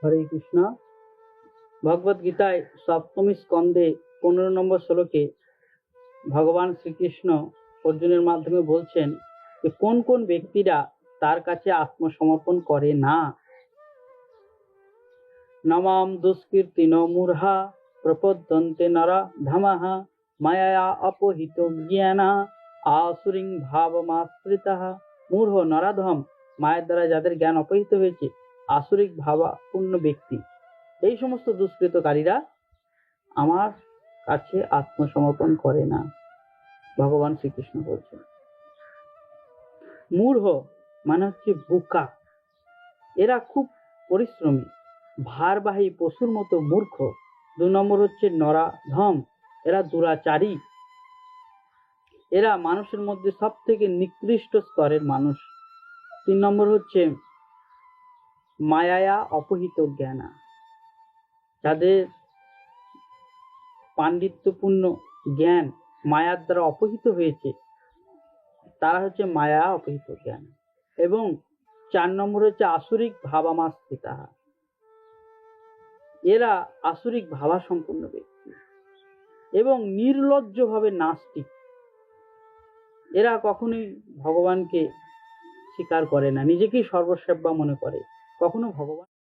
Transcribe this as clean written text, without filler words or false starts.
হরে কৃষ্ণ। ভগবদ গীতায় সপ্তম স্কন্ধে 15 নম্বর শ্লোকে ভগবান শ্রীকৃষ্ণ অর্জুনের মাধ্যমে বলছেন যে কোন কোন ব্যক্তিরা তার কাছে আত্মসমর্পণ করে না। নমাম দুষ্কীর্তিন মূঢ়া প্রপদ্যন্তে নরা ধামাহা মায়া অপহিত জ্ঞানা আসুরিং ভাবমাশ্রিতাঃ। মূঢ় নরাধম, মায়ের দ্বারা যাদের জ্ঞান অপহিত হয়েছে, আসুরিক ভাবাপূর্ণ ব্যক্তি, এই সমস্ত দুষ্কৃতকারীরা আমার কাছে আত্মসমর্পণ করে না, ভগবান শ্রীকৃষ্ণ বলছেন। মূঢ় মানে হচ্ছে বোকা, এরা খুব পরিশ্রমী, ভারবাহী পশুর মতো মূর্খ। 2 নম্বর হচ্ছে নরাধম, এরা দুরাচারী, এরা মানুষের মধ্যে সব থেকে নিকৃষ্ট স্তরের মানুষ। 3 নম্বর হচ্ছে মায়া অপহিত জ্ঞানা, যাদের পাণ্ডিত্যপূর্ণ জ্ঞান মায়ার দ্বারা অপহিত হয়েছে, তারা হচ্ছে মায়া অপহিত জ্ঞান। এবং 4 নম্বর হচ্ছে আসুরিক ভাবামাশ্রিতা, এরা আসুরিক ভাবা সম্পন্ন ব্যক্তি এবং নির্লজ্জভাবে নাস্তিক, এরা কখনোই ভগবানকে স্বীকার করে না, নিজেকেই সর্বসেব্যা মনে করে, কখনো ভগবান